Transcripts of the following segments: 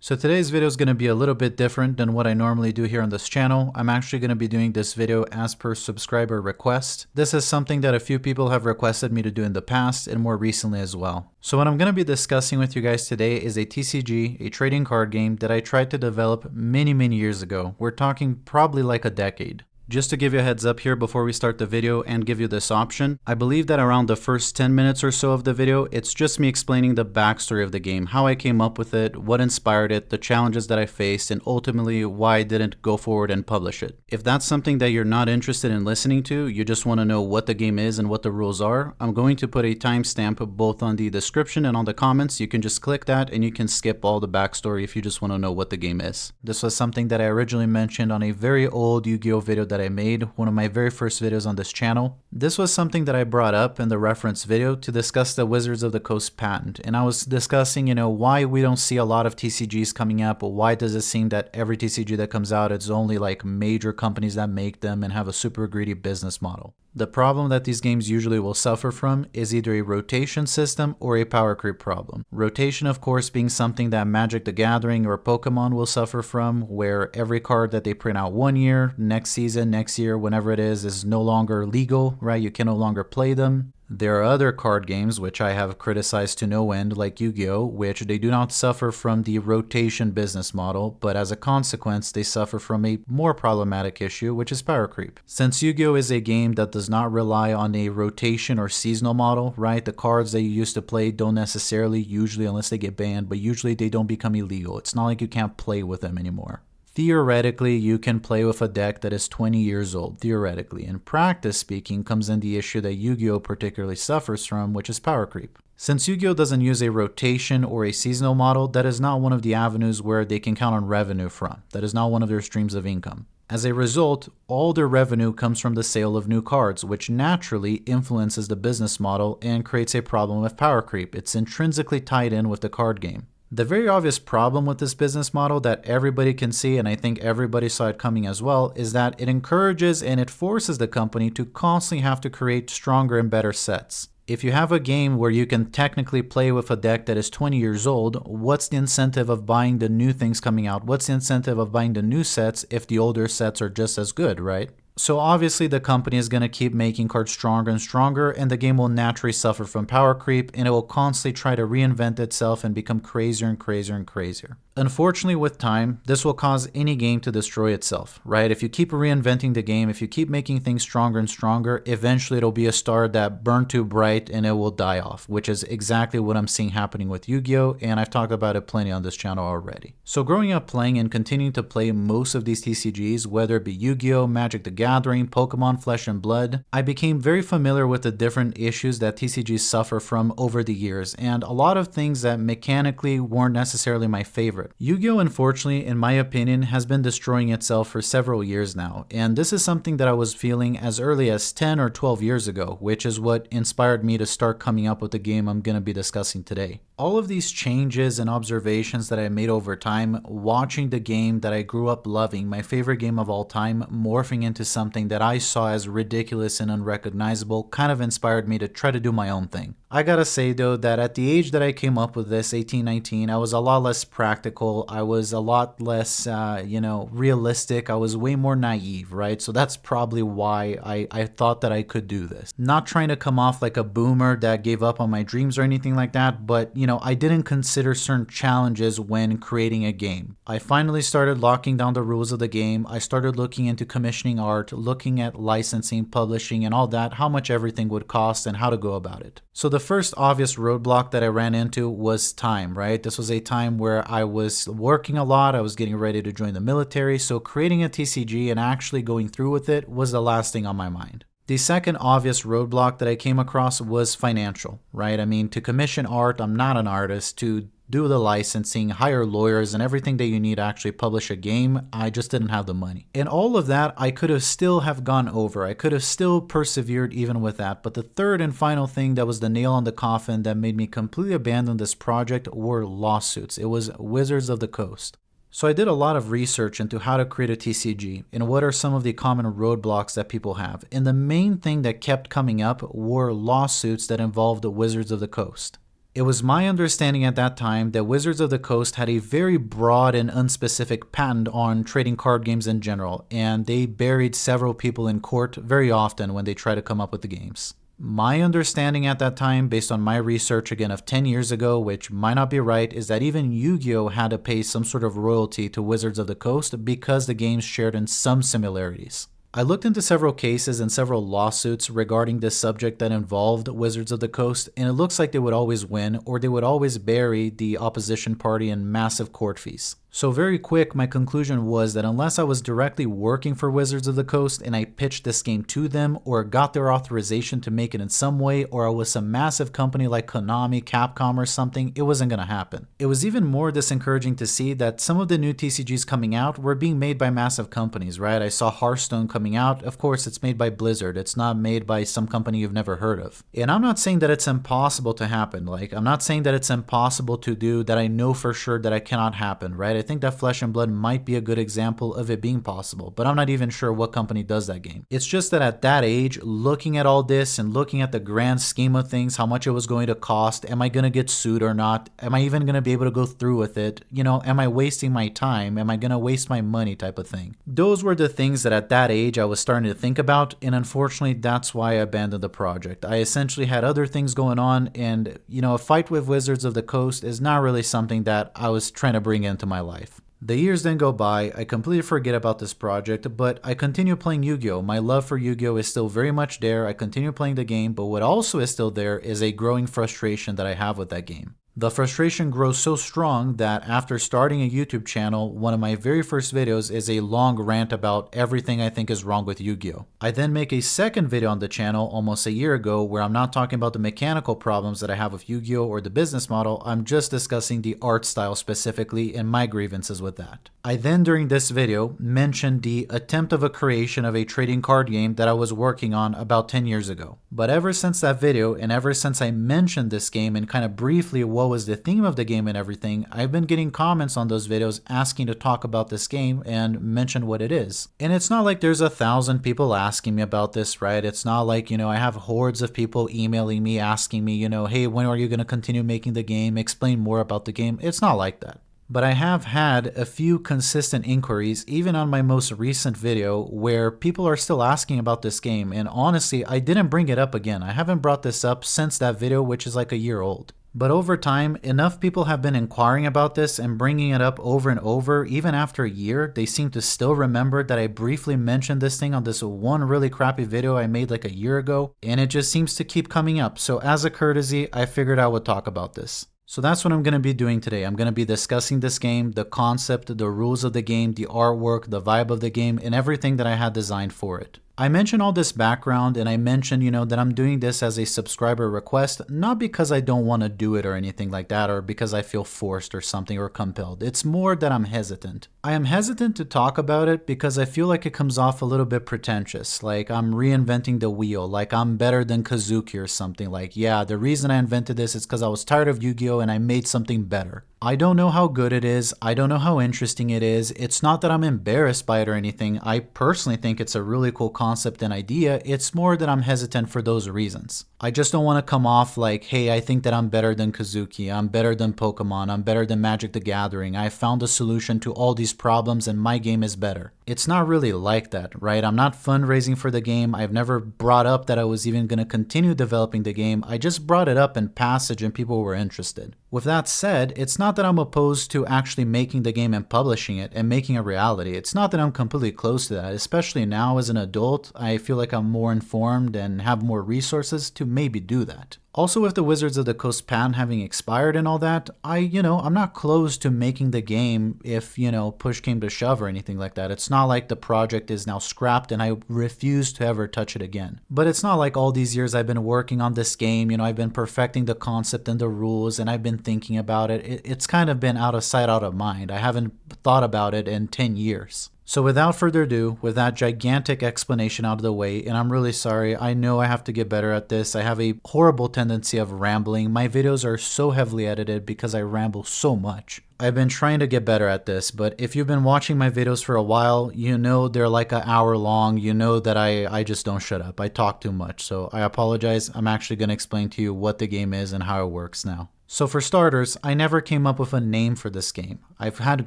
So today's video is going to be a little bit different than what I normally do here on this channel. I'm actually going to be doing this video as per subscriber request. This is something that a few people have requested me to do in the past and more recently as well. So what I'm going to be discussing with you guys today is a TCG, a trading card game that I tried to develop many years ago. We're talking probably like a decade. Just to give you a heads up here before we start the video and give you this option, I believe that around the first 10 minutes or so of the video, it's just me explaining the backstory of the game, how I came up with it, what inspired it, the challenges that I faced, and ultimately why I didn't go forward and publish it. If that's something that you're not interested in listening to, you just want to know what the game is and what the rules are, I'm going to put a timestamp both on the description and on the comments. You can just click that and you can skip all the backstory if you just want to know what the game is. This was something that I originally mentioned on a very old Yu-Gi-Oh video that I made, one of my very first videos on this channel. This was something that I brought up in the reference video to discuss the Wizards of the Coast patent, and I was discussing, why we don't see a lot of TCGs coming up, or why does it seem that every TCG that comes out, it's only like major companies that make them and have a super greedy business model. The problem that these games usually will suffer from is either a rotation system or a power creep problem. Rotation, of course, being something that Magic the Gathering or Pokemon will suffer from, where every card that they print out one year, next season, next year, whenever it is no longer legal, right? You can no longer play them. There are other card games which I have criticized to no end, like Yu-Gi-Oh, which they do not suffer from the rotation business model, but as a consequence, they suffer from a more problematic issue, which is power creep. Since Yu-Gi-Oh is a game that does not rely on a rotation or seasonal model, right? The cards that you used to play don't necessarily, usually, unless they get banned, but usually they don't become illegal. It's not like you can't play with them anymore. Theoretically, you can play with a deck that is 20 years old, theoretically. In practice speaking, comes in the issue that Yu-Gi-Oh particularly suffers from, which is power creep. Since Yu-Gi-Oh doesn't use a rotation or a seasonal model, that is not one of the avenues where they can count on revenue from. That is not one of their streams of income. As a result, all their revenue comes from the sale of new cards, which naturally influences the business model and creates a problem with power creep. It's intrinsically tied in with the card game. The very obvious problem with this business model that everybody can see, and I think everybody saw it coming as well, is that it encourages and it forces the company to constantly have to create stronger and better sets. If you have a game where you can technically play with a deck that is 20 years old, what's the incentive of buying the new things coming out? What's the incentive of buying the new sets if the older sets are just as good, right? So obviously the company is going to keep making cards stronger and stronger, and the game will naturally suffer from power creep, and it will constantly try to reinvent itself and become crazier and crazier and crazier. Unfortunately, with time, this will cause any game to destroy itself, right? If you keep reinventing the game, if you keep making things stronger and stronger, eventually it'll be a star that burned too bright and it will die off, which is exactly what I'm seeing happening with Yu-Gi-Oh, and I've talked about it plenty on this channel already. So growing up playing and continuing to play most of these TCGs, whether it be Yu-Gi-Oh, Magic the Gathering, Pokemon Flesh and Blood, I became very familiar with the different issues that TCGs suffer from over the years, and a lot of things that mechanically weren't necessarily my favorite. Yu-Gi-Oh, unfortunately, in my opinion, has been destroying itself for several years now, and this is something that I was feeling as early as 10 or 12 years ago, which is what inspired me to start coming up with the game I'm going to be discussing today. All of these changes and observations that I made over time, watching the game that I grew up loving, my favorite game of all time, morphing into something that I saw as ridiculous and unrecognizable, kind of inspired me to try to do my own thing. I gotta say though that at the age that I came up with this, 18, 19, I was a lot less practical. I was a lot less, realistic. I was way more naive, right? So that's probably why I thought that I could do this. Not trying to come off like a boomer that gave up on my dreams or anything like that, but I didn't consider certain challenges when creating a game. I finally started locking down the rules of the game. I started looking into commissioning art, looking at licensing, publishing, and all that, how much everything would cost and how to go about it. So the first obvious roadblock that I ran into was time, right? This was a time where I was working a lot. I was getting ready to join the military. So creating a TCG and actually going through with it was the last thing on my mind. The second obvious roadblock that I came across was financial, right? I mean, to commission art, I'm not an artist. To do the licensing, hire lawyers, and everything that you need to actually publish a game, I just didn't have the money. And all of that, I could have still have gone over. I could have still persevered even with that. But the third and final thing that was the nail on the coffin that made me completely abandon this project were lawsuits. It was Wizards of the Coast. So I did a lot of research into how to create a TCG and what are some of the common roadblocks that people have. And the main thing that kept coming up were lawsuits that involved the Wizards of the Coast. It was my understanding at that time that Wizards of the Coast had a very broad and unspecific patent on trading card games in general, and they buried several people in court very often when they try to come up with the games. My understanding at that time, based on my research again of 10 years ago, which might not be right, is that even Yu-Gi-Oh had to pay some sort of royalty to Wizards of the Coast because the games shared in some similarities. I looked into several cases and several lawsuits regarding this subject that involved Wizards of the Coast, and it looks like they would always win, or they would always bury the opposition party in massive court fees. So very quick, my conclusion was that unless I was directly working for Wizards of the Coast and I pitched this game to them or got their authorization to make it in some way, or I was some massive company like Konami, Capcom or something, it wasn't going to happen. It was even more disencouraging to see that some of the new TCGs coming out were being made by massive companies, right? I saw Hearthstone coming out. Of course, it's made by Blizzard. It's not made by some company you've never heard of. And I'm not saying that it's impossible to happen. Like, I'm not saying that it's impossible to do, that I know for sure that it cannot happen, right? I think that Flesh and Blood might be a good example of it being possible, but I'm not even sure what company does that game. It's just that at that age, looking at all this and looking at the grand scheme of things, how much it was going to cost, am I going to get sued or not? Am I even going to be able to go through with it? You know, am I wasting my time? Am I going to waste my money type of thing? Those were the things that at that age I was starting to think about, and unfortunately that's why I abandoned the project. I essentially had other things going on, and you know, a fight with Wizards of the Coast is not really something that I was trying to bring into my life. The years then go by, I completely forget about this project, but I continue playing Yu-Gi-Oh! My love for Yu-Gi-Oh! Is still very much there. I continue playing the game, but what also is still there is a growing frustration that I have with that game. The frustration grows so strong that after starting a YouTube channel, one of my very first videos is a long rant about everything I think is wrong with Yu-Gi-Oh! I then make a second video on the channel almost a year ago where I'm not talking about the mechanical problems that I have with Yu-Gi-Oh! Or the business model, I'm just discussing the art style specifically and my grievances with that. I then during this video mentioned the attempt of a creation of a trading card game that I was working on about 10 years ago. But ever since that video and ever since I mentioned this game and kind of briefly what was the theme of the game and everything, I've been getting comments on those videos asking to talk about this game and mention what it is. And it's not like there's 1,000 people asking me about this, right? It's not like, you know, I have hordes of people emailing me asking me, you know, hey, when are you going to continue making the game? Explain more about the game. It's not like that. But I have had a few consistent inquiries, even on my most recent video, where people are still asking about this game, and honestly, I didn't bring it up again. I haven't brought this up since that video, which is like a year old. But over time, enough people have been inquiring about this and bringing it up over and over, even after a year, they seem to still remember that I briefly mentioned this thing on this one really crappy video I made like a year ago, and it just seems to keep coming up. So as a courtesy, I figured I would talk about this. So that's what I'm going to be doing today. I'm going to be discussing this game, the concept, the rules of the game, the artwork, the vibe of the game, and everything that I had designed for it. I mentioned all this background and I mentioned, you know, that I'm doing this as a subscriber request, not because I don't want to do it or anything like that, or because I feel forced or something or compelled. It's more that I'm hesitant. I am hesitant to talk about it because I feel like it comes off a little bit pretentious, like I'm reinventing the wheel, like I'm better than Kazuki or something, like, yeah, the reason I invented this is because I was tired of Yu-Gi-Oh! And I made something better. I don't know how good it is. I don't know how interesting it is. It's not that I'm embarrassed by it or anything. I personally think it's a really cool concept and idea. It's more that I'm hesitant for those reasons. I just don't want to come off like, hey, I think that I'm better than Kazuki. I'm better than Pokemon. I'm better than Magic the Gathering. I found a solution to all these problems and my game is better. It's not really like that, right? I'm not fundraising for the game. I've never brought up that I was even going to continue developing the game. I just brought it up in passage and people were interested. With that said, it's not that I'm opposed to actually making the game and publishing it and making a reality. It's not that I'm completely close to that, especially now as an adult. I feel like I'm more informed and have more resources to maybe do that. Also, with the Wizards of the Coast patent having expired and all that, I'm not close to making the game if, push came to shove or anything like that. It's not like the project is now scrapped and I refuse to ever touch it again. But it's not like all these years I've been working on this game, I've been perfecting the concept and the rules and I've been thinking about it. It's kind of been out of sight, out of mind. I haven't thought about it in 10 years. So without further ado, with that gigantic explanation out of the way, and I'm really sorry, I know I have to get better at this. I have a horrible tendency of rambling. My videos are so heavily edited because I ramble so much. I've been trying to get better at this, but if you've been watching my videos for a while, you know they're like an hour long. You know that I just don't shut up. I talk too much, so I apologize. I'm actually going to explain to you what the game is and how it works now. So for starters, I never came up with a name for this game. I've had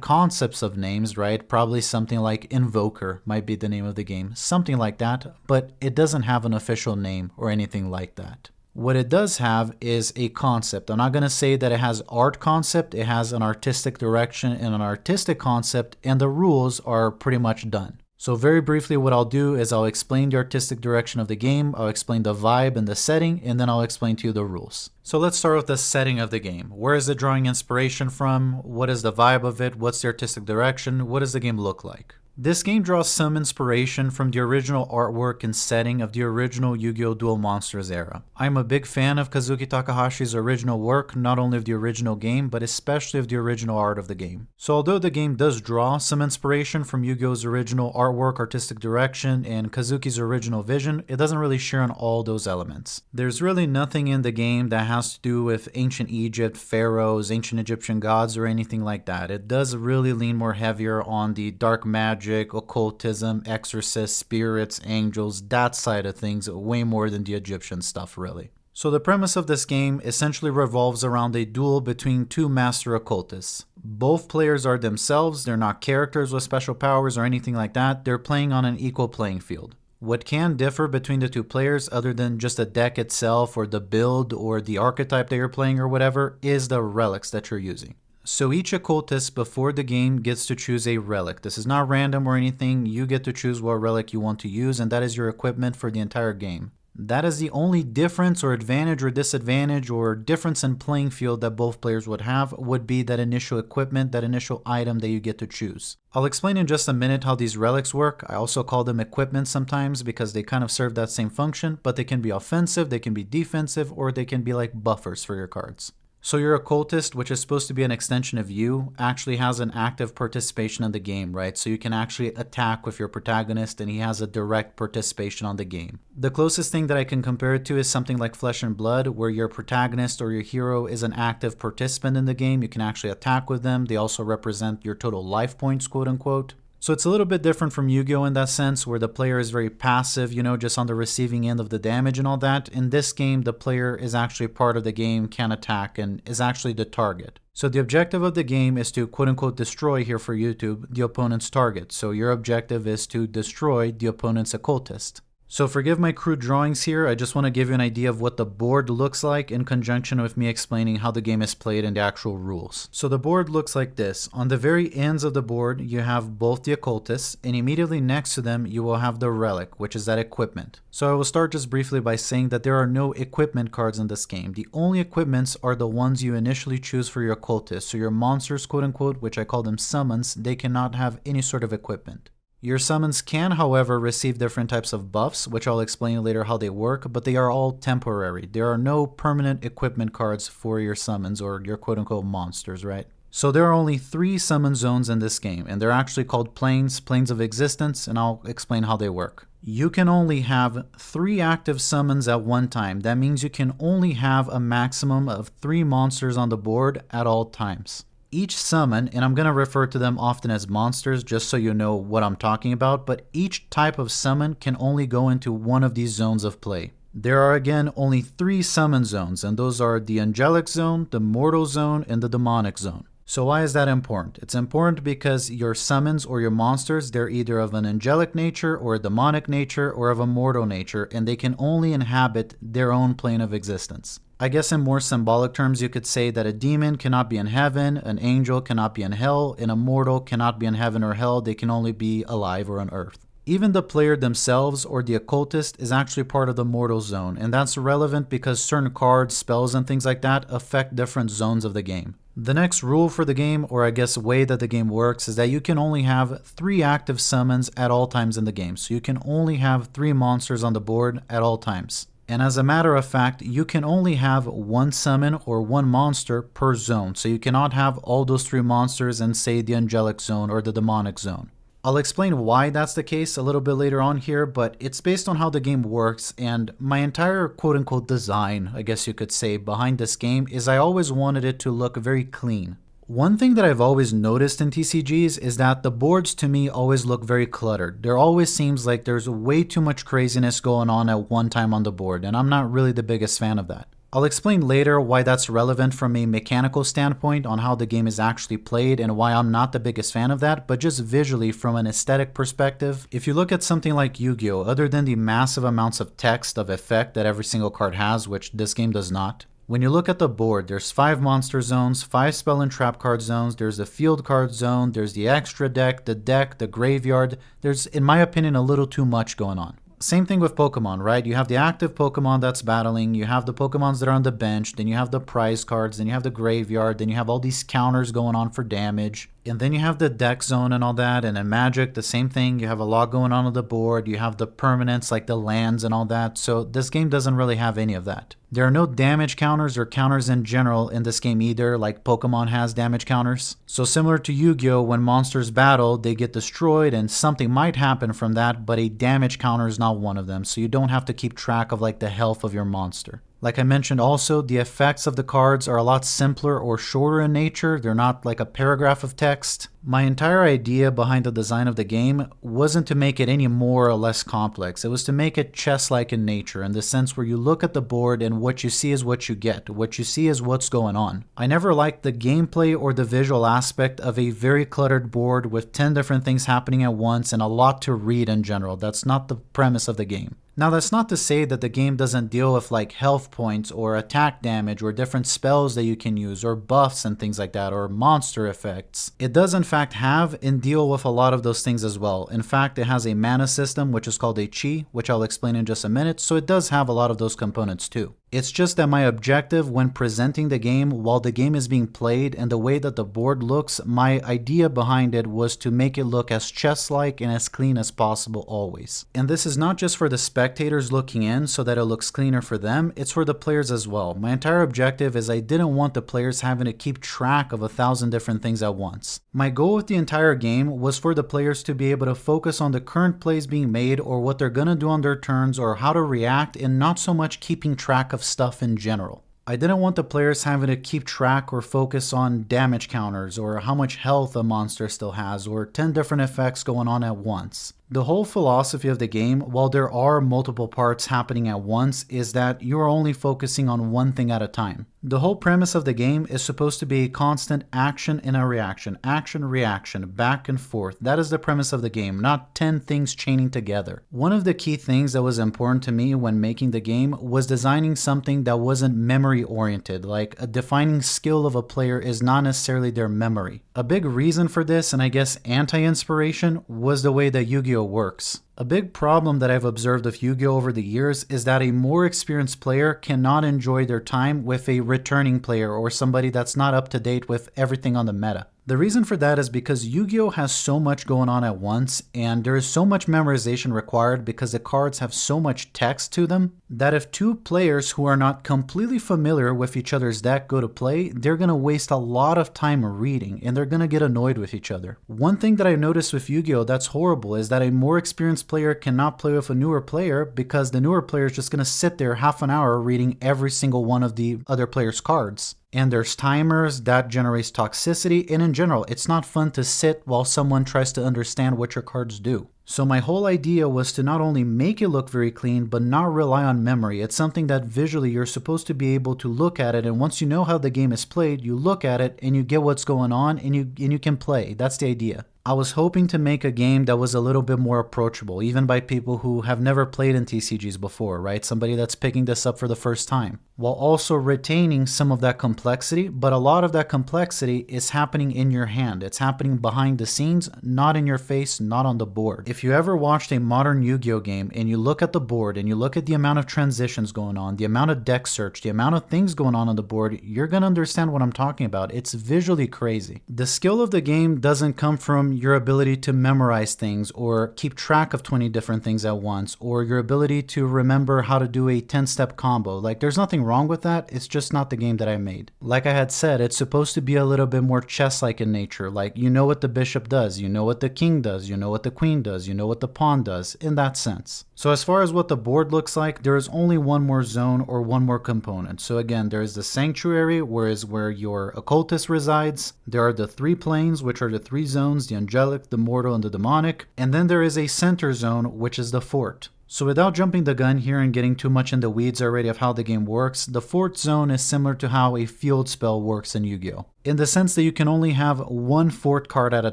concepts of names, right? Probably something like Invoker might be the name of the game, something like that, but it doesn't have an official name or anything like that. What it does have is a concept. I'm not going to say that it has art concept. It has an artistic direction and an artistic concept, and the rules are pretty much done. So very briefly, what I'll do is I'll explain the artistic direction of the game, I'll explain the vibe and the setting, and then I'll explain to you the rules. So let's start with the setting of the game. Where is it drawing inspiration from? What is the vibe of it? What's the artistic direction? What does the game look like? This game draws some inspiration from the original artwork and setting of the original Yu-Gi-Oh! Duel Monsters era. I'm a big fan of Kazuki Takahashi's original work, not only of the original game, but especially of the original art of the game. So although the game does draw some inspiration from Yu-Gi-Oh's original artwork, artistic direction, and Kazuki's original vision, it doesn't really share in all those elements. There's really nothing in the game that has to do with ancient Egypt, pharaohs, ancient Egyptian gods, or anything like that. It does really lean more heavier on the dark magic, occultism, exorcists, spirits, angels, that side of things, way more than the Egyptian stuff, really. So the premise of this game essentially revolves around a duel between two master occultists. Both players are themselves, they're not characters with special powers or anything like that, they're playing on an equal playing field. What can differ between the two players, other than just the deck itself or the build or the archetype that you're playing or whatever, is the relics that you're using. So each occultist before the game gets to choose a relic. This is not random or anything. You get to choose what relic you want to use, and that is your equipment for the entire game. That is the only difference or advantage or disadvantage or difference in playing field that both players would have, would be that initial equipment, that initial item that you get to choose. I'll explain in just a minute how these relics work. I also call them equipment sometimes because they kind of serve that same function, but they can be offensive, they can be defensive, or they can be like buffers for your cards. So your occultist, which is supposed to be an extension of you, actually has an active participation in the game, right? So you can actually attack with your protagonist and he has a direct participation on the game. The closest thing that I can compare it to is something like Flesh and Blood, where your protagonist or your hero is an active participant in the game. You can actually attack with them. They also represent your total life points, quote unquote. So it's a little bit different from Yu-Gi-Oh! In that sense, where the player is very passive, you know, just on the receiving end of the damage and all that. In this game, the player is actually part of the game, can attack, and is actually the target. So the objective of the game is to, quote-unquote, destroy, here for YouTube, the opponent's target. So your objective is to destroy the opponent's occultist. So forgive my crude drawings here, I just want to give you an idea of what the board looks like in conjunction with me explaining how the game is played and the actual rules. So the board looks like this. On the very ends of the board, you have both the occultists, and immediately next to them, you will have the relic, which is that equipment. So I will start just briefly by saying that there are no equipment cards in this game. The only equipments are the ones you initially choose for your occultist. So your monsters, quote unquote, which I call them summons, they cannot have any sort of equipment. Your summons can, however, receive different types of buffs, which I'll explain later how they work, but they are all temporary. There are no permanent equipment cards for your summons or your quote-unquote monsters, right? So there are only 3 summon zones in this game, and they're actually called planes of existence, and I'll explain how they work. You can only have 3 active summons at one time. That means you can only have a maximum of 3 monsters on the board at all times. Each summon, and I'm going to refer to them often as monsters just so you know what I'm talking about, but each type of summon can only go into one of these zones of play. There are again only 3 summon zones, and those are the angelic zone, the mortal zone, and the demonic zone. So why is that important? It's important because your summons or your monsters, they're either of an angelic nature or a demonic nature or of a mortal nature, and they can only inhabit their own plane of existence. I guess in more symbolic terms, you could say that a demon cannot be in heaven, an angel cannot be in hell, and a mortal cannot be in heaven or hell. They can only be alive or on earth. Even the player themselves or the occultist is actually part of the mortal zone, and that's relevant because certain cards, spells, and things like that affect different zones of the game. The next rule for the game, or I guess way that the game works, is that you can only have 3 active summons at all times in the game. So you can only have 3 monsters on the board at all times. And as a matter of fact, you can only have 1 summon or 1 monster per zone. So you cannot have all those 3 monsters in, say, the angelic zone or the demonic zone. I'll explain why that's the case a little bit later on here, but it's based on how the game works, and my entire quote-unquote design, I guess you could say, behind this game is I always wanted it to look very clean. One thing that I've always noticed in TCGs is that the boards to me always look very cluttered. There always seems like there's way too much craziness going on at one time on the board, and I'm not really the biggest fan of that. I'll explain later why that's relevant from a mechanical standpoint on how the game is actually played and why I'm not the biggest fan of that, but just visually from an aesthetic perspective, if you look at something like Yu-Gi-Oh, other than the massive amounts of text of effect that every single card has, which this game does not, when you look at the board, there's 5 monster zones, 5 spell and trap card zones, there's the field card zone, there's the extra deck, the graveyard. There's, in my opinion, a little too much going on. Same thing with Pokemon, right? You have the active Pokemon that's battling, you have the Pokemons that are on the bench, then you have the prize cards, then you have the graveyard, then you have all these counters going on for damage, and then you have the deck zone and all that, and in Magic, the same thing, you have a lot going on the board, you have the permanents like the lands and all that, so this game doesn't really have any of that. There are no damage counters or counters in general in this game either, like Pokemon has damage counters. So similar to Yu-Gi-Oh, when monsters battle, they get destroyed and something might happen from that, but a damage counter is not one of them, so you don't have to keep track of like the health of your monster. Like I mentioned also, the effects of the cards are a lot simpler or shorter in nature. They're not like a paragraph of text. My entire idea behind the design of the game wasn't to make it any more or less complex. It was to make it chess-like in nature, in the sense where you look at the board and what you see is what you get. What you see is what's going on. I never liked the gameplay or the visual aspect of a very cluttered board with 10 different things happening at once and a lot to read in general. That's not the premise of the game. Now that's not to say that the game doesn't deal with like health points or attack damage or different spells that you can use or buffs and things like that or monster effects. It does in fact have and deal with a lot of those things as well. In fact, it has a mana system which is called a chi, which I'll explain in just a minute, so it does have a lot of those components too. It's just that my objective when presenting the game while the game is being played and the way that the board looks, my idea behind it was to make it look as chess-like and as clean as possible always. And this is not just for the spectators looking in so that it looks cleaner for them, it's for the players as well. My entire objective is I didn't want the players having to keep track of 1,000 different things at once. My goal with the entire game was for the players to be able to focus on the current plays being made or what they're gonna do on their turns or how to react and not so much keeping track of stuff in general. I didn't want the players having to keep track or focus on damage counters or how much health a monster still has or 10 different effects going on at once. The whole philosophy of the game, while there are multiple parts happening at once, is that you are only focusing on one thing at a time. The whole premise of the game is supposed to be a constant action and a reaction, reaction, back and forth. That is the premise of the game, not 10 things chaining together. One of the key things that was important to me when making the game was designing something that wasn't memory oriented, like a defining skill of a player is not necessarily their memory. A big reason for this, and I guess anti-inspiration, was the way that Yu-Gi-Oh works. A big problem that I've observed of Yu-Gi-Oh over the years is that a more experienced player cannot enjoy their time with a returning player or somebody that's not up to date with everything on the meta. The reason for that is because Yu-Gi-Oh has so much going on at once and there is so much memorization required because the cards have so much text to them that if two players who are not completely familiar with each other's deck go to play, they're going to waste a lot of time reading and they're going to get annoyed with each other. One thing that I noticed with Yu-Gi-Oh that's horrible is that a more experienced player cannot play with a newer player because the newer player is just going to sit there half an hour reading every single one of the other player's cards. And there's timers, that generates toxicity, and in general, it's not fun to sit while someone tries to understand what your cards do. So my whole idea was to not only make it look very clean, but not rely on memory. It's something that visually you're supposed to be able to look at it, and once you know how the game is played, you look at it and you get what's going on and you can play. That's the idea. I was hoping to make a game that was a little bit more approachable, even by people who have never played in TCGs before, right? Somebody that's picking this up for the first time, while also retaining some of that complexity, but a lot of that complexity is happening in your hand. It's happening behind the scenes, not in your face, not on the board. If you ever watched a modern Yu-Gi-Oh game and you look at the board and you look at the amount of transitions going on, the amount of deck search, the amount of things going on the board, you're going to understand what I'm talking about. It's visually crazy. The skill of the game doesn't come from your ability to memorize things or keep track of 20 different things at once, or your ability to remember how to do a 10-step combo. Like, there's nothing wrong with that. It's just not the game that I made. Like I had said, it's supposed to be a little bit more chess-like in nature. Like, you know what the bishop does, you know what the king does, you know what the queen does, you know what the pawn does, in that sense. So as far as what the board looks like, there is only one more zone or one more component. So again, there is the sanctuary, where your occultist resides. There are the three planes, which are the three zones, the angelic, the mortal, and the demonic. And then there is a center zone, which is the fort. So without jumping the gun here and getting too much in the weeds already of how the game works, the fort zone is similar to how a field spell works in Yu-Gi-Oh! In the sense that you can only have one fort card at a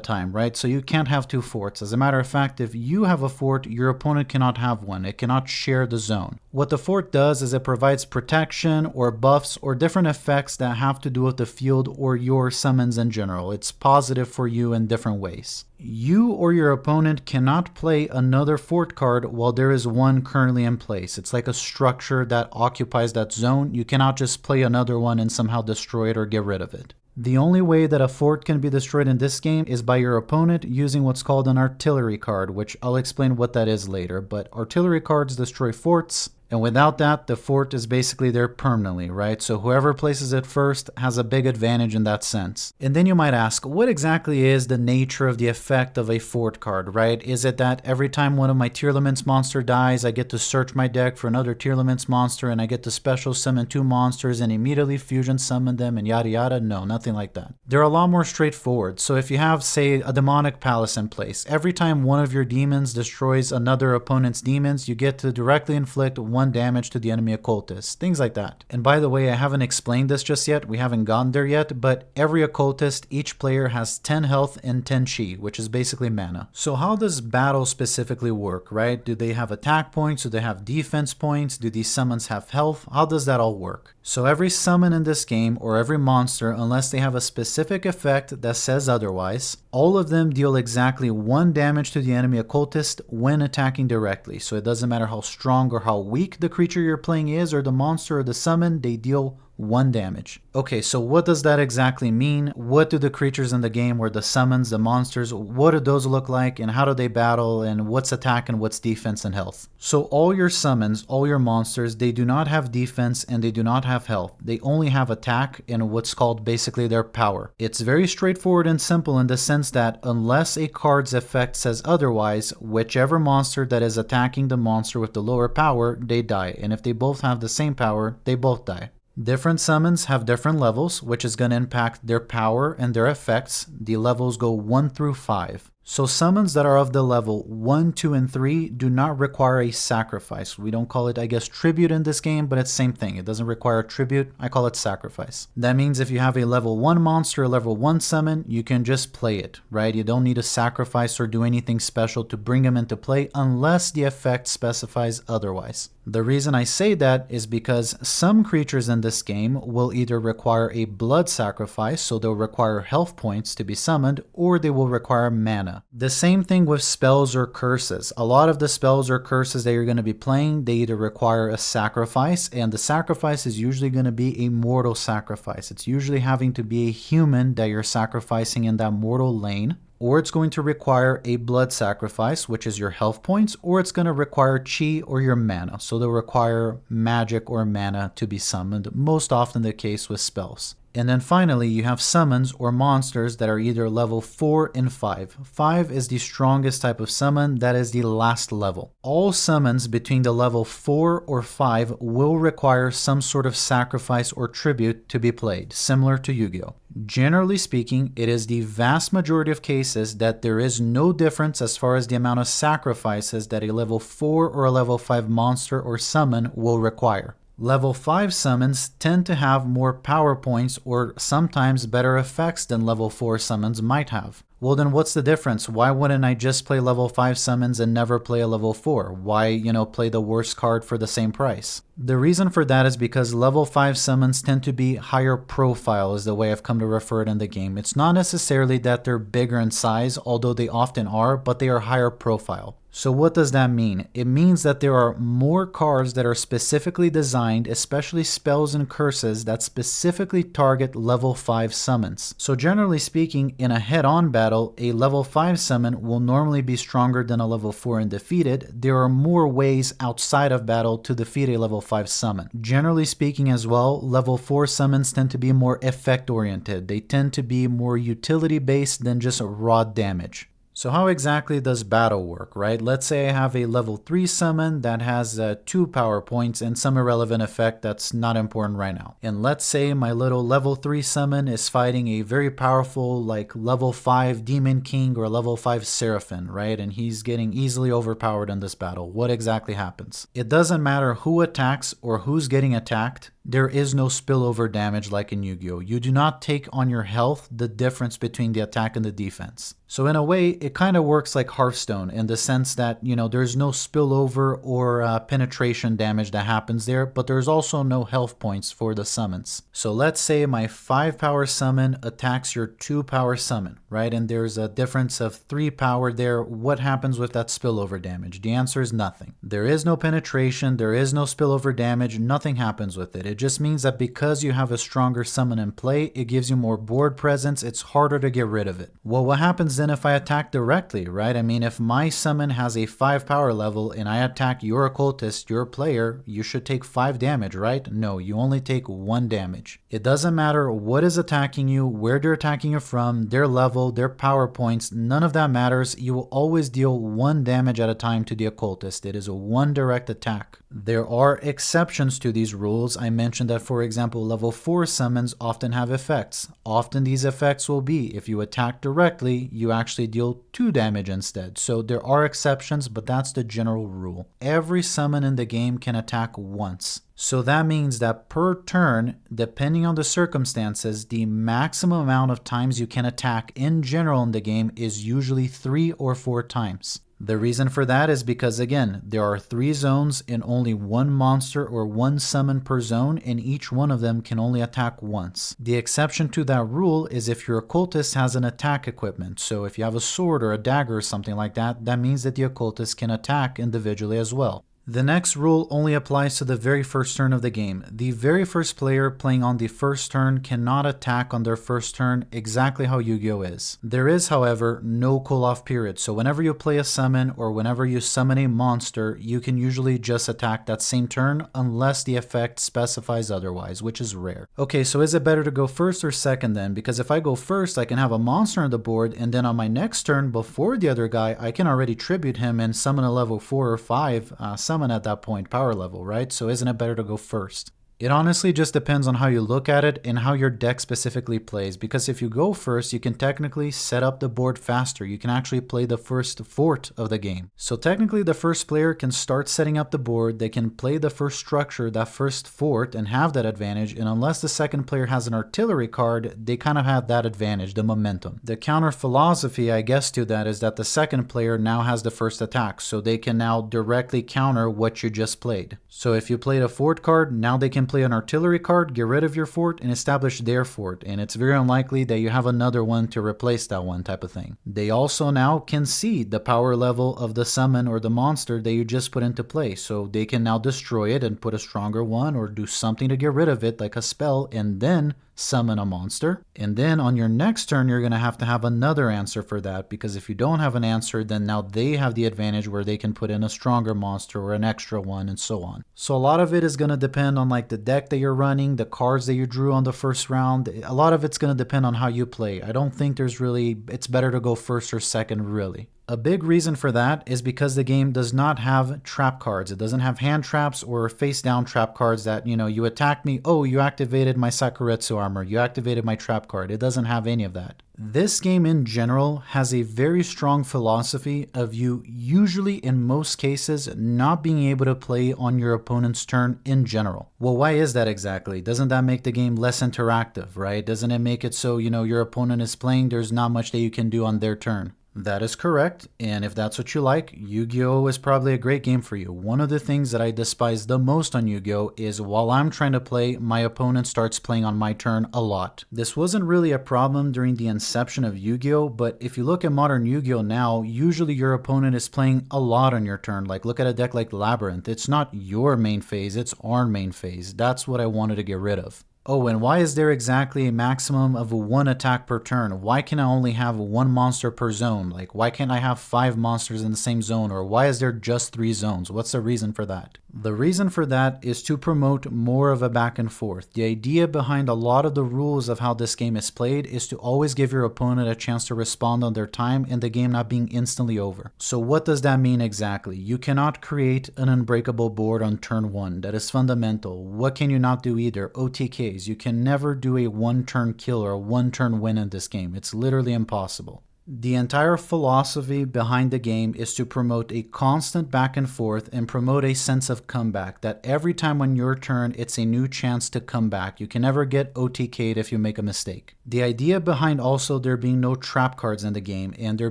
time, right? So you can't have two forts. As a matter of fact, if you have a fort, your opponent cannot have one. It cannot share the zone. What the fort does is it provides protection or buffs or different effects that have to do with the field or your summons in general. It's positive for you in different ways. You or your opponent cannot play another fort card while there is one currently in place. It's like a structure that occupies that zone. You cannot just play another one and somehow destroy it or get rid of it. The only way that a fort can be destroyed in this game is by your opponent using what's called an artillery card, which I'll explain what that is later, but artillery cards destroy forts. And without that, the fort is basically there permanently, right? So whoever places it first has a big advantage in that sense. And then you might ask, what exactly is the nature of the effect of a fort card, right? Is it that every time one of my Tearlaments monster dies, I get to search my deck for another Tearlaments monster and I get to special summon two monsters and immediately fusion summon them and yada yada? No, nothing like that. They're a lot more straightforward. So if you have, say, a demonic palace in place, every time one of your demons destroys another opponent's demons, you get to directly inflict one damage to the enemy occultist, things like that. And by the way, I haven't explained this just yet, we haven't gotten there yet, but every occultist, each player has 10 health and 10 chi, which is basically mana. So how does battle specifically work, right? Do they have attack points? Do they have defense points? Do these summons have health? How does that all work? So every summon in this game, or every monster, unless they have a specific effect that says otherwise, all of them deal exactly 1 damage to the enemy occultist when attacking directly. So it doesn't matter how strong or how weak the creature you're playing is, or the monster or the summon, they deal 1 damage. Okay, so what does that exactly mean? What do the creatures in the game, or the summons, the monsters, what do those look like, and how do they battle, and what's attack and what's defense and health? So all your summons, all your monsters, they do not have defense and they do not have health. They only have attack and what's called basically their power. It's very straightforward and simple in the sense that unless a card's effect says otherwise, whichever monster that is attacking the monster with the lower power, they die. And if they both have the same power, they both die. Different summons have different levels, which is going to impact their power and their effects. The levels go 1 through 5. So summons that are of the level 1, 2, and 3 do not require a sacrifice. We don't call it, I guess, tribute in this game, but it's the same thing. It doesn't require tribute. I call it sacrifice. That means if you have a level 1 monster, a level 1 summon, you can just play it, right? You don't need to sacrifice or do anything special to bring them into play unless the effect specifies otherwise. The reason I say that is because some creatures in this game will either require a blood sacrifice, so they'll require health points to be summoned, or they will require mana. The same thing with spells or curses. A lot of the spells or curses that you're going to be playing, they either require a sacrifice, and the sacrifice is usually going to be a mortal sacrifice. It's usually having to be a human that you're sacrificing in that mortal lane. Or it's going to require a blood sacrifice, which is your health points, or it's going to require chi or your mana. So they'll require magic or mana to be summoned, most often the case with spells. And then finally, you have summons or monsters that are either level 4 and 5. 5 is the strongest type of summon, that is the last level. All summons between the level 4 or 5 will require some sort of sacrifice or tribute to be played, similar to Yu-Gi-Oh! Generally speaking, it is the vast majority of cases that there is no difference as far as the amount of sacrifices that a level 4 or a level 5 monster or summon will require. Level 5 summons tend to have more power points or sometimes better effects than level 4 summons might have. Well, then what's the difference? Why wouldn't I just play level 5 summons and never play a level 4? Why, play the worst card for the same price? The reason for that is because level 5 summons tend to be higher profile, is the way I've come to refer it in the game. It's not necessarily that they're bigger in size, although they often are, but they are higher profile. So what does that mean? It means that there are more cards that are specifically designed, especially spells and curses, that specifically target level 5 summons. So generally speaking, in a head-on battle, a level 5 summon will normally be stronger than a level 4 and defeated. There are more ways outside of battle to defeat a level 5 summon. Generally speaking as well, level 4 summons tend to be more effect-oriented. They tend to be more utility-based than just raw damage. So how exactly does battle work, right? Let's say I have a level 3 summon that has 2 power points and some irrelevant effect that's not important right now. And let's say my little level 3 summon is fighting a very powerful like level 5 Demon King or level 5 Seraphim, right? And he's getting easily overpowered in this battle. What exactly happens? It doesn't matter who attacks or who's getting attacked. There is no spillover damage like in Yu-Gi-Oh! You do not take on your health the difference between the attack and the defense. So in a way, it kind of works like Hearthstone in the sense that, there's no spillover or penetration damage that happens there, but there's also no health points for the summons. So let's say my 5 power summon attacks your 2 power summon, right? And there's a difference of 3 power there. What happens with that spillover damage? The answer is nothing. There is no penetration, there is no spillover damage, nothing happens with it. It just means that because you have a stronger summon in play, it gives you more board presence, it's harder to get rid of it. Well, what happens then if I attack directly, right? I mean, if my summon has a 5 power level and I attack your occultist, your player, you should take 5 damage, right? No, you only take 1 damage. It doesn't matter what is attacking you, where they're attacking you from, their level, their power points, none of that matters. You will always deal 1 damage at a time to the occultist. It is a 1 direct attack. There are exceptions to these rules. I mentioned that, for example, level 4 summons often have effects. Often these effects will be, if you attack directly, you actually deal 2 damage instead. So there are exceptions, but that's the general rule. Every summon in the game can attack once. So that means that per turn, depending on the circumstances, the maximum amount of times you can attack in general in the game is usually 3 or 4 times. The reason for that is because, again, there are 3 zones and only 1 monster or 1 summon per zone, and each one of them can only attack once. The exception to that rule is if your occultist has an attack equipment. So if you have a sword or a dagger or something like that, that means that the occultist can attack individually as well. The next rule only applies to the very first turn of the game. The very first player playing on the first turn cannot attack on their first turn exactly how Yu-Gi-Oh! Is. There is, however, no cool-off period, so whenever you play a summon or whenever you summon a monster, you can usually just attack that same turn unless the effect specifies otherwise, which is rare. Okay, so is it better to go first or second then? Because if I go first, I can have a monster on the board, and then on my next turn, before the other guy, I can already tribute him and summon a level 4 or 5 summon at that point, power level, right? So isn't it better to go first? It honestly just depends on how you look at it and how your deck specifically plays, because if you go first, you can technically set up the board faster. You can actually play the first fort of the game. So technically the first player can start setting up the board, they can play the first structure, that first fort, and have that advantage, and unless the second player has an artillery card, they kind of have that advantage, the momentum. The counter philosophy, I guess, to that is that the second player now has the first attack, so they can now directly counter what you just played. So if you played a fort card, now they can play an artillery card, get rid of your fort, and establish their fort, and it's very unlikely that you have another one to replace that one type of thing. They also now can see the power level of the summon or the monster that you just put into play, so they can now destroy it and put a stronger one or do something to get rid of it like a spell, and then summon a monster. And then on your next turn, you're going to have another answer for that, because if you don't have an answer, then now they have the advantage where they can put in a stronger monster or an extra one and so on. So a lot of it is going to depend on like the deck that you're running, the cards that you drew on the first round. A lot of it's going to depend on how you play. I don't think it's better to go first or second really. A big reason for that is because the game does not have trap cards. It doesn't have hand traps or face down trap cards that, you attacked me, oh, you activated my Sakuretsu armor, you activated my trap card. It doesn't have any of that. This game in general has a very strong philosophy of you usually in most cases not being able to play on your opponent's turn in general. Well, why is that exactly? Doesn't that make the game less interactive, right? Doesn't it make it so, your opponent is playing, there's not much that you can do on their turn? That is correct, and if that's what you like, Yu-Gi-Oh! Is probably a great game for you. One of the things that I despise the most on Yu-Gi-Oh! Is while I'm trying to play, my opponent starts playing on my turn a lot. This wasn't really a problem during the inception of Yu-Gi-Oh! But if you look at modern Yu-Gi-Oh! Now, usually your opponent is playing a lot on your turn. Like, look at a deck like Labyrinth. It's not your main phase, it's our main phase. That's what I wanted to get rid of. Oh, and why is there exactly a maximum of 1 attack per turn? Why can I only have 1 monster per zone? Like, why can't I have 5 monsters in the same zone? Or why is there just 3 zones? What's the reason for that? The reason for that is to promote more of a back and forth. The idea behind a lot of the rules of how this game is played is to always give your opponent a chance to respond on their time and the game not being instantly over. So what does that mean exactly? You cannot create an unbreakable board on turn 1. That is fundamental. What can you not do either? OTKs. You can never do a 1-turn kill or a 1-turn win in this game. It's literally impossible. The entire philosophy behind the game is to promote a constant back and forth and promote a sense of comeback, that every time on your turn it's a new chance to come back. You can never get OTK'd if you make a mistake. The idea behind also there being no trap cards in the game and there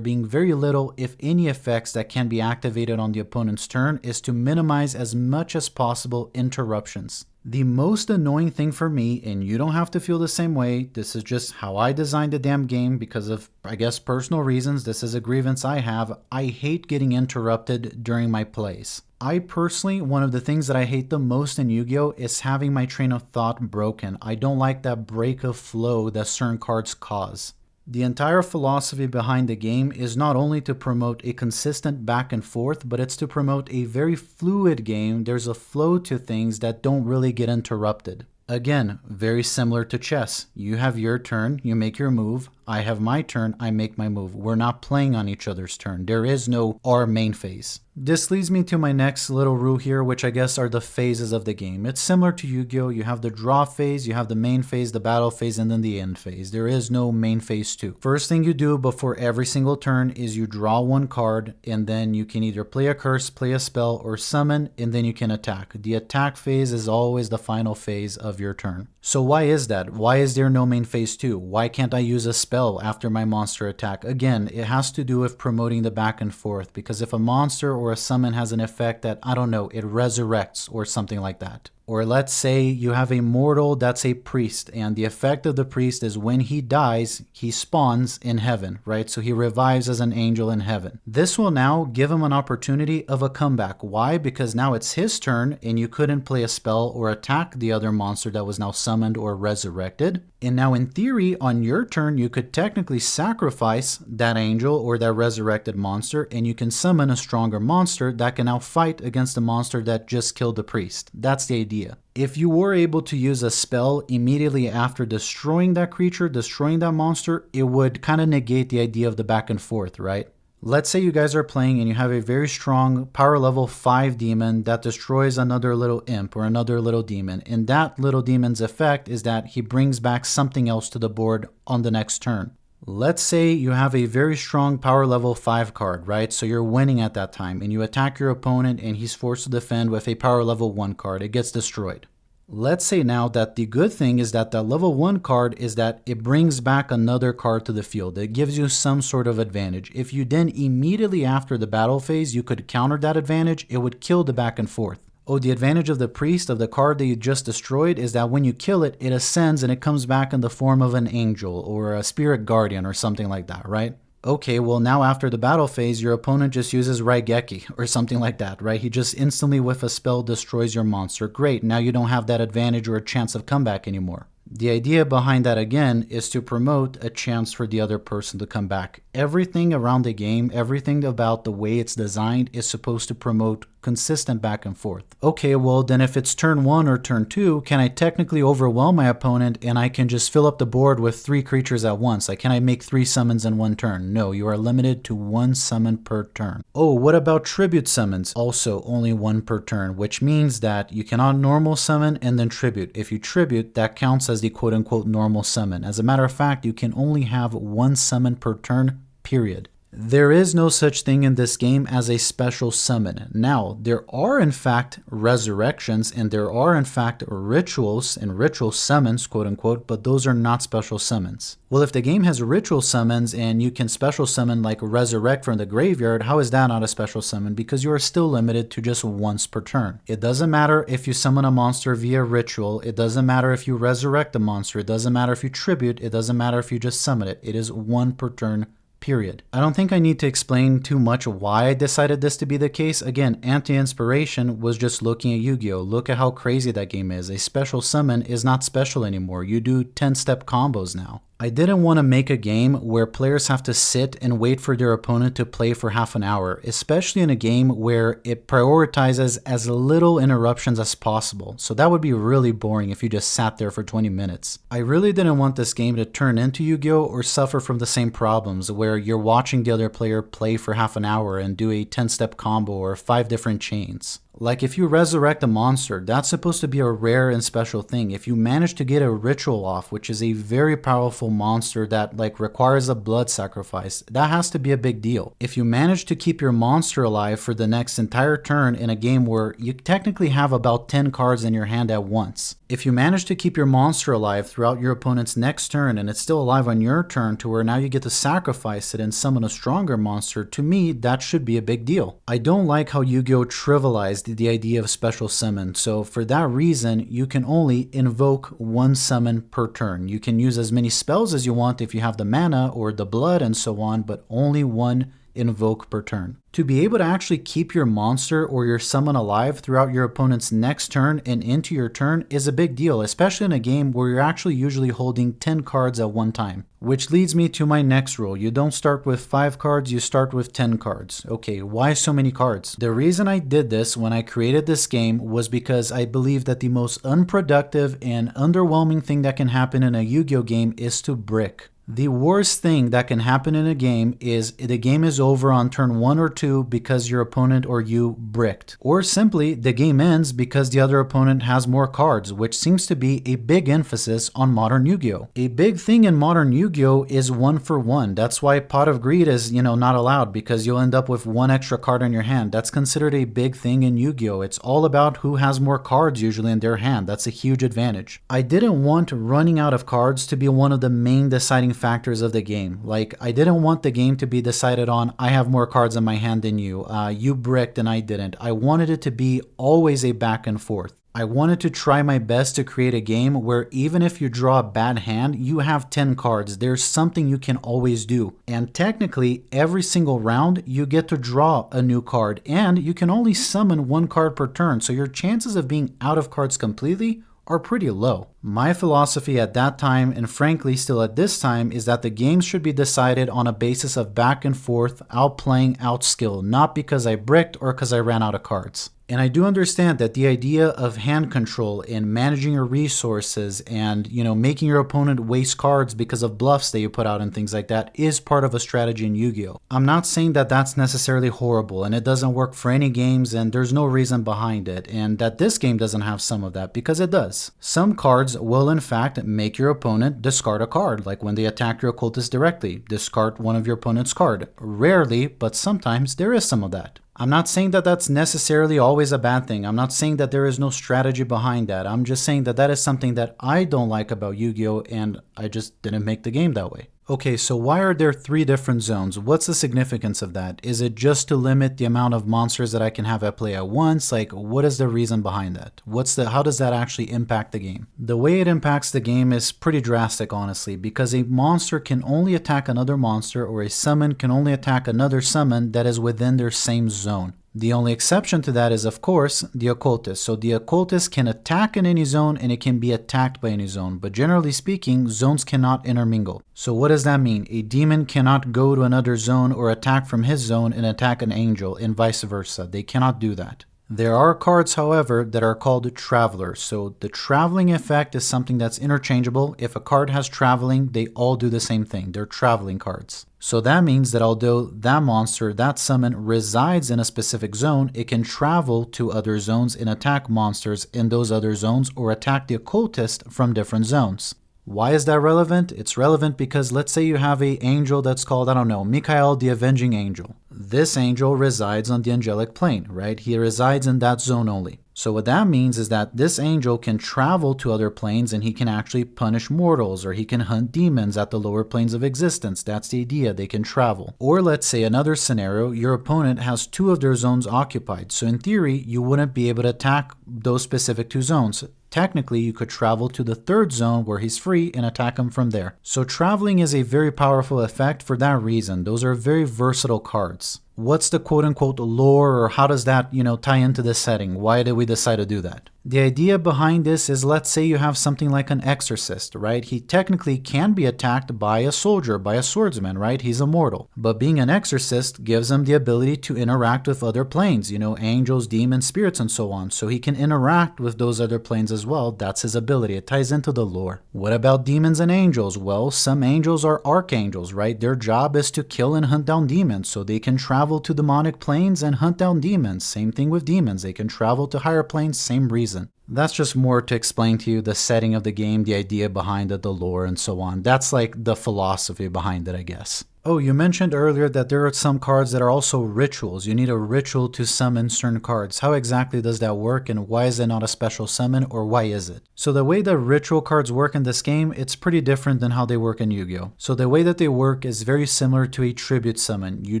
being very little, if any, effects that can be activated on the opponent's turn is to minimize as much as possible interruptions. The most annoying thing for me, and you don't have to feel the same way, this is just how I designed the damn game because of, I guess, personal reasons. This is a grievance I have. I hate getting interrupted during my plays. I personally, one of the things that I hate the most in Yu-Gi-Oh! Is having my train of thought broken. I don't like that break of flow that certain cards cause. The entire philosophy behind the game is not only to promote a consistent back and forth, but it's to promote a very fluid game. There's a flow to things that don't really get interrupted. Again, very similar to chess. You have your turn, you make your move. I have my turn, I make my move. We're not playing on each other's turn. There is no our main phase. This leads me to my next little rule here, which I guess are the phases of the game. It's similar to Yu-Gi-Oh! You have the draw phase, you have the main phase, the battle phase, and then the end phase. There is no main phase 2. First thing you do before every single turn is you draw 1 card, and then you can either play a curse, play a spell, or summon, and then you can attack. The attack phase is always the final phase of your turn. So why is that? Why is there no main phase 2? Why can't I use a spell after my monster attack? Again, it has to do with promoting the back and forth, because if a monster or a summon has an effect that, I don't know, it resurrects or something like that. Or let's say you have a mortal that's a priest, and the effect of the priest is when he dies, he spawns in heaven, right? So he revives as an angel in heaven. This will now give him an opportunity of a comeback. Why? Because now it's his turn, and you couldn't play a spell or attack the other monster that was now summoned or resurrected. And now in theory, on your turn, you could technically sacrifice that angel or that resurrected monster, and you can summon a stronger monster that can now fight against the monster that just killed the priest. That's the idea. If you were able to use a spell immediately after destroying that creature, destroying that monster, it would kind of negate the idea of the back and forth, right? Let's say you guys are playing and you have a very strong power level 5 demon that destroys another little imp or another little demon. And that little demon's effect is that he brings back something else to the board on the next turn. Let's say you have a very strong power level 5 card, right? So you're winning at that time and you attack your opponent and he's forced to defend with a power level 1 card. It gets destroyed. Let's say now that the good thing is that the level 1 card is that it brings back another card to the field. It gives you some sort of advantage. If you then immediately after the battle phase, you could counter that advantage, it would kill the back and forth. Oh, the advantage of the priest, of the card that you just destroyed, is that when you kill it, it ascends and it comes back in the form of an angel or a spirit guardian or something like that, right? Okay, well now after the battle phase, your opponent just uses Raigeki or something like that, right? He just instantly with a spell destroys your monster. Great, now you don't have that advantage or a chance of comeback anymore. The idea behind that again is to promote a chance for the other person to come back. Everything around the game, everything about the way it's designed is supposed to promote consistent back and forth. Okay, well then if it's turn 1 or turn 2, can I technically overwhelm my opponent and I can just fill up the board with 3 creatures at once? Like, can I make 3 summons in 1 turn? No, you are limited to 1 summon per turn. Oh, what about tribute summons? Also only 1 per turn, which means that you cannot normal summon and then tribute. If you tribute, that counts as the quote-unquote normal summon. As a matter of fact, you can only have 1 summon per turn, period. There is no such thing in this game as a special summon. Now, there are in fact resurrections and there are in fact rituals and ritual summons, quote unquote, but those are not special summons. Well, if the game has ritual summons and you can special summon like resurrect from the graveyard, how is that not a special summon? Because you are still limited to just once per turn. It doesn't matter if you summon a monster via ritual, it doesn't matter if you resurrect a monster, it doesn't matter if you tribute, it doesn't matter if you just summon it. It is one per turn. Period. I don't think I need to explain too much why I decided this to be the case. Again, anti-inspiration was just looking at Yu-Gi-Oh! Look at how crazy that game is. A special summon is not special anymore. You do 10-step combos now. I didn't want to make a game where players have to sit and wait for their opponent to play for half an hour, especially in a game where it prioritizes as little interruptions as possible. So that would be really boring if you just sat there for 20 minutes. I really didn't want this game to turn into Yu-Gi-Oh! Or suffer from the same problems where you're watching the other player play for half an hour and do a 10-step combo or 5 different chains. Like if you resurrect a monster, that's supposed to be a rare and special thing. If you manage to get a ritual off, which is a very powerful monster that like requires a blood sacrifice, that has to be a big deal. If you manage to keep your monster alive for the next entire turn in a game where you technically have about 10 cards in your hand at once. If you manage to keep your monster alive throughout your opponent's next turn and it's still alive on your turn to where now you get to sacrifice it and summon a stronger monster, to me, that should be a big deal. I don't like how Yu-Gi-Oh! Trivialized the idea of special summon, so for that reason, you can only invoke one summon per turn. You can use as many spells as you want if you have the mana or the blood and so on, but only one invoke per turn. To be able to actually keep your monster or your summon alive throughout your opponent's next turn and into your turn is a big deal, especially in a game where you're actually usually holding 10 cards at one time. Which leads me to my next rule. You don't start with 5 cards, you start with 10 cards. Okay, why so many cards? The reason I did this when I created this game was because I believe that the most unproductive and underwhelming thing that can happen in a Yu-Gi-Oh! Game is to brick. The worst thing that can happen in a game is the game is over on turn 1 or 2 because your opponent or you bricked. Or simply, the game ends because the other opponent has more cards, which seems to be a big emphasis on modern Yu-Gi-Oh! A big thing in modern Yu-Gi-Oh! Is 1 for 1. That's why Pot of Greed is, not allowed because you'll end up with 1 extra card in your hand. That's considered a big thing in Yu-Gi-Oh! It's all about who has more cards usually in their hand. That's a huge advantage. I didn't want running out of cards to be one of the main deciding factors of the game. Like, I didn't want the game to be decided on, I have more cards in my hand than you, you bricked and I didn't. I wanted it to be always a back and forth. I wanted to try my best to create a game where even if you draw a bad hand, you have 10 cards. There's something you can always do. And technically, every single round, you get to draw a new card, and you can only summon 1 card per turn, so your chances of being out of cards completely are pretty low. My philosophy at that time, and frankly still at this time, is that the games should be decided on a basis of back and forth, outplaying, outskill, not because I bricked or because I ran out of cards. And I do understand that the idea of hand control and managing your resources and, making your opponent waste cards because of bluffs that you put out and things like that is part of a strategy in Yu-Gi-Oh! I'm not saying that that's necessarily horrible and it doesn't work for any games and there's no reason behind it, and that this game doesn't have some of that, because it does. Some cards will in fact make your opponent discard a card, like when they attack your occultist directly, discard one of your opponent's card. Rarely, but sometimes there is some of that. I'm not saying that that's necessarily always a bad thing. I'm not saying that there is no strategy behind that. I'm just saying that that is something that I don't like about Yu-Gi-Oh! And I just didn't make the game that way. Okay, so why are there 3 different zones? What's the significance of that? Is it just to limit the amount of monsters that I can have at play at once? Like, what is the reason behind that? How does that actually impact the game? The way it impacts the game is pretty drastic, honestly, because a monster can only attack another monster, or a summon can only attack another summon that is within their same zone. The only exception to that is, of course, the occultist. So the occultist can attack in any zone and it can be attacked by any zone. But generally speaking, zones cannot intermingle. So what does that mean? A demon cannot go to another zone or attack from his zone and attack an angel, and vice versa. They cannot do that. There are cards, however, that are called travelers. So the traveling effect is something that's interchangeable. If a card has traveling, they all do the same thing. They're traveling cards. So that means that although that monster, that summon, resides in a specific zone, it can travel to other zones and attack monsters in those other zones or attack the occultist from different zones. Why is that relevant? It's relevant because let's say you have an angel that's called, I don't know, Michael the Avenging Angel. This angel resides on the angelic plane, right? He resides in that zone only. So what that means is that this angel can travel to other planes and he can actually punish mortals, or he can hunt demons at the lower planes of existence. That's the idea, they can travel. Or let's say another scenario, your opponent has 2 of their zones occupied. So in theory, you wouldn't be able to attack those specific 2 zones. Technically, you could travel to the 3rd zone where he's free and attack him from there. So traveling is a very powerful effect for that reason. Those are very versatile cards. What's the quote-unquote lore, or how does that, tie into this setting? Why did we decide to do that? The idea behind this is, let's say you have something like an exorcist, right? He technically can be attacked by a soldier, by a swordsman, right? He's immortal. But being an exorcist gives him the ability to interact with other planes, angels, demons, spirits, and so on. So he can interact with those other planes as well. That's his ability. It ties into the lore. What about demons and angels? Well, some angels are archangels, right? Their job is to kill and hunt down demons, so they can travel to demonic planes and hunt down demons. Same thing with demons. They can travel to higher planes, same reason. That's just more to explain to you the setting of the game, the idea behind it, the lore, and so on. That's like the philosophy behind it, I guess. Oh, you mentioned earlier that there are some cards that are also rituals. You need a ritual to summon certain cards. How exactly does that work, and why is it not a special summon, or why is it? So the way that ritual cards work in this game, it's pretty different than how they work in Yu-Gi-Oh! So the way that they work is very similar to a tribute summon. You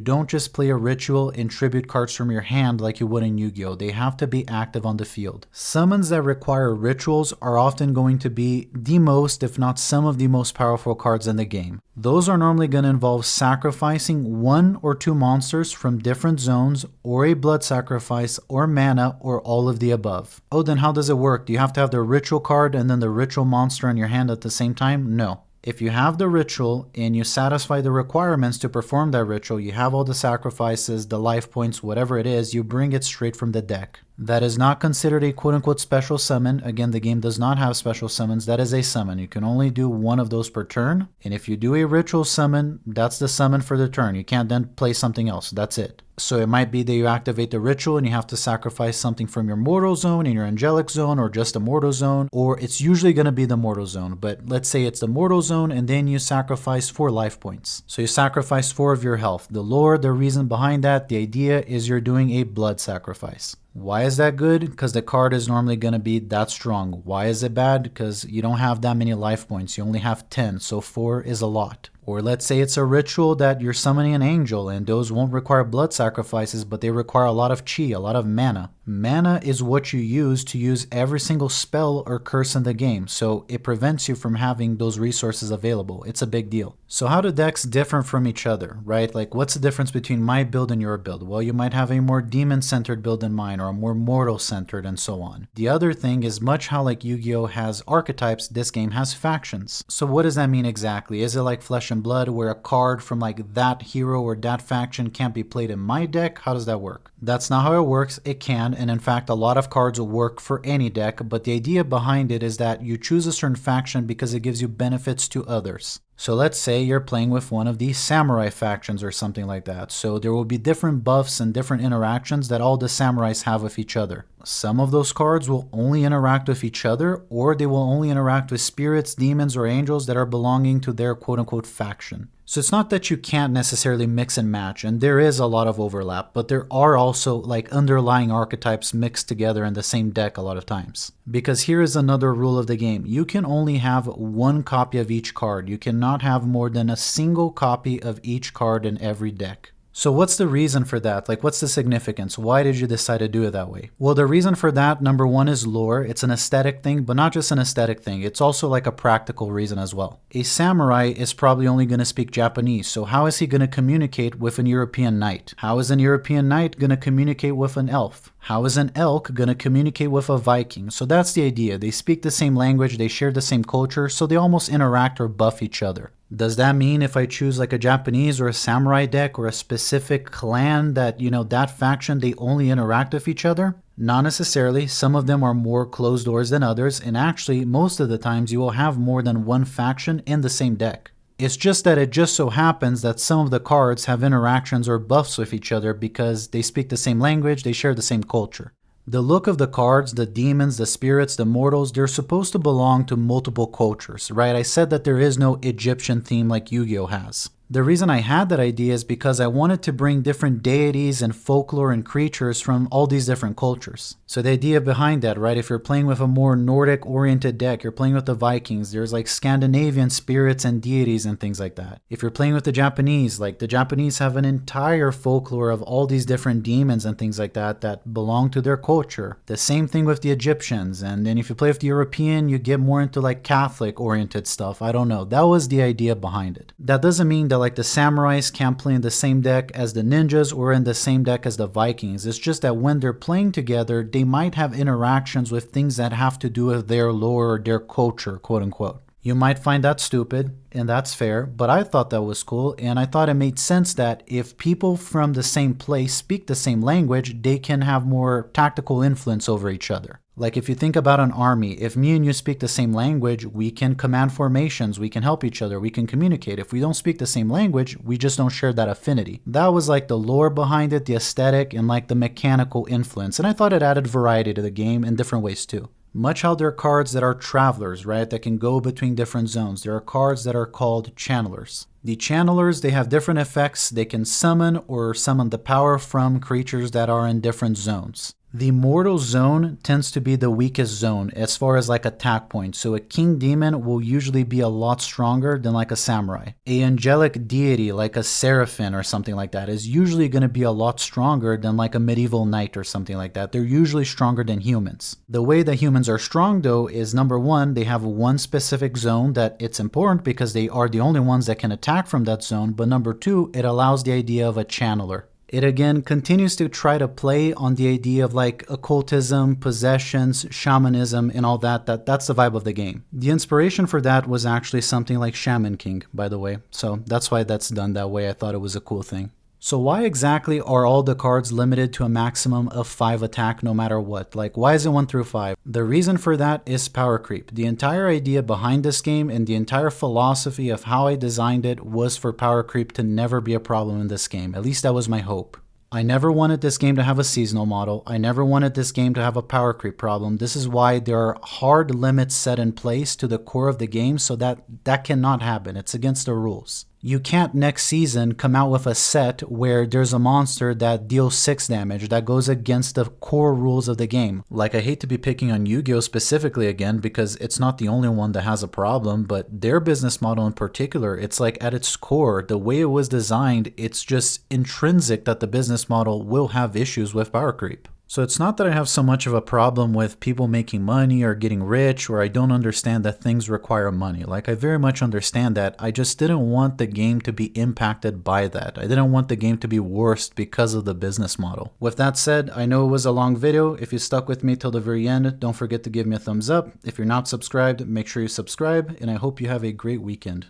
don't just play a ritual and tribute cards from your hand like you would in Yu-Gi-Oh! They have to be active on the field. Summons that require rituals are often going to be the most, if not some of the most powerful cards in the game. Those are normally going to involve sacrificing 1 or 2 monsters from different zones, or a blood sacrifice, or mana, or all of the above. Oh, then how does it work? Do you have to have the ritual card and then the ritual monster in your hand at the same time? No. If you have the ritual and you satisfy the requirements to perform that ritual, you have all the sacrifices, the life points, whatever it is, you bring it straight from the deck. That is not considered a quote-unquote special summon. Again, the game does not have special summons. That is a summon. You can only do 1 of those per turn. And if you do a ritual summon, that's the summon for the turn. You can't then play something else. That's it. So it might be that you activate the ritual and you have to sacrifice something from your mortal zone in your angelic zone, or just the mortal zone, or it's usually going to be the mortal zone. But let's say it's the mortal zone and then you sacrifice 4 life points. So you sacrifice 4 of your health. The lore, the reason behind that, the idea is you're doing a blood sacrifice. Why is that good? Because the card is normally going to be that strong. Why is it bad? Because you don't have that many life points. You only have 10, so 4 is a lot. Or let's say it's a ritual that you're summoning an angel, and those won't require blood sacrifices, but they require a lot of chi, a lot of mana. Mana is what you use every single spell or curse in the game, so it prevents you from having those resources available. It's a big deal. So how do decks differ from each other, right? Like, what's the difference between my build and your build? Well, you might have a more demon-centered build than mine, or a more mortal-centered, and so on. The other thing is, much how like Yu-Gi-Oh! Has archetypes, this game has factions. So what does that mean exactly? Is it like Flesh and Blood, where a card from like that hero or that faction can't be played in my deck? How does that work? That's not how it works. It can, and in fact a lot of cards will work for any deck, but the idea behind it is that you choose a certain faction because it gives you benefits to others. So let's say you're playing with one of these samurai factions or something like that. So there will be different buffs and different interactions that all the samurais have with each other. Some of those cards will only interact with each other, or they will only interact with spirits, demons, or angels that are belonging to their quote-unquote faction. So it's not that you can't necessarily mix and match, and there is a lot of overlap, but there are also like underlying archetypes mixed together in the same deck a lot of times. Because here is another rule of the game. You can only have 1 copy of each card. You cannot have more than a single copy of each card in every deck. So what's the reason for that? Like, what's the significance? Why did you decide to do it that way? Well, the reason for that, number 1, is lore. It's an aesthetic thing, but not just an aesthetic thing. It's also like a practical reason as well. A samurai is probably only going to speak Japanese, so how is he going to communicate with an European knight? How is an European knight going to communicate with an elf? How is an elk going to communicate with a Viking? So that's the idea. They speak the same language, they share the same culture, so they almost interact or buff each other. Does that mean if I choose like a Japanese or a samurai deck or a specific clan that, that faction, they only interact with each other? Not necessarily. Some of them are more closed doors than others, and actually most of the times you will have more than 1 faction in the same deck. It's just that it just so happens that some of the cards have interactions or buffs with each other because they speak the same language, they share the same culture. The look of the cards, the demons, the spirits, the mortals, they're supposed to belong to multiple cultures, right? I said that there is no Egyptian theme like Yu-Gi-Oh has. The reason I had that idea is because I wanted to bring different deities and folklore and creatures from all these different cultures. So the idea behind that, right, if you're playing with a more Nordic-oriented deck, you're playing with the Vikings, there's like Scandinavian spirits and deities and things like that. If you're playing with the Japanese, like the Japanese have an entire folklore of all these different demons and things like that that belong to their culture. The same thing with the Egyptians. And then if you play with the European, you get more into like Catholic-oriented stuff. I don't know. That was the idea behind it. That doesn't mean that like the samurais can't play in the same deck as the ninjas or in the same deck as the Vikings. It's just that when they're playing together, they might have interactions with things that have to do with their lore or their culture, quote unquote. You might find that stupid, and that's fair, but I thought that was cool, and I thought it made sense that if people from the same place speak the same language, they can have more tactical influence over each other. Like if you think about an army, if me and you speak the same language, we can command formations, we can help each other, we can communicate. If we don't speak the same language, we just don't share that affinity. That was like the lore behind it, the aesthetic, and like the mechanical influence, and I thought it added variety to the game in different ways too. Much how there are cards that are travelers, right, that can go between different zones. There are cards that are called channelers. The channelers, they have different effects. They can summon or summon the power from creatures that are in different zones. The mortal zone tends to be the weakest zone as far as like attack points. So a king demon will usually be a lot stronger than like a samurai. A angelic deity like a seraphim or something like that is usually going to be a lot stronger than like a medieval knight or something like that. They're usually stronger than humans. The way that humans are strong though is number one, they have one specific zone that it's important because they are the only ones that can attack from that zone. But number two, it allows the idea of a channeler. It again continues to try to play on the idea of like occultism, possessions, shamanism, and all that. That's the vibe of the game. The inspiration for that was actually something like Shaman King, by the way. So that's why that's done that way. I thought it was a cool thing. So why exactly are all the cards limited to a maximum of 5 attack no matter what? Like why is it 1 through 5? The reason for that is power creep. The entire idea behind this game and the entire philosophy of how I designed it was for power creep to never be a problem in this game. At least that was my hope. I never wanted this game to have a seasonal model. I never wanted this game to have a power creep problem. This is why there are hard limits set in place to the core of the game so that cannot happen. It's against the rules. You can't next season come out with a set where there's a monster that deals 6 damage that goes against the core rules of the game. Like I hate to be picking on Yu-Gi-Oh specifically again because it's not the only one that has a problem, but their business model in particular, it's like at its core, the way it was designed, it's just intrinsic that the business model will have issues with power creep. So it's not that I have so much of a problem with people making money or getting rich, or I don't understand that things require money. Like I very much understand that. I just didn't want the game to be impacted by that. I didn't want the game to be worse because of the business model. With that said, I know it was a long video. If you stuck with me till the very end, don't forget to give me a thumbs up. If you're not subscribed, make sure you subscribe, and I hope you have a great weekend.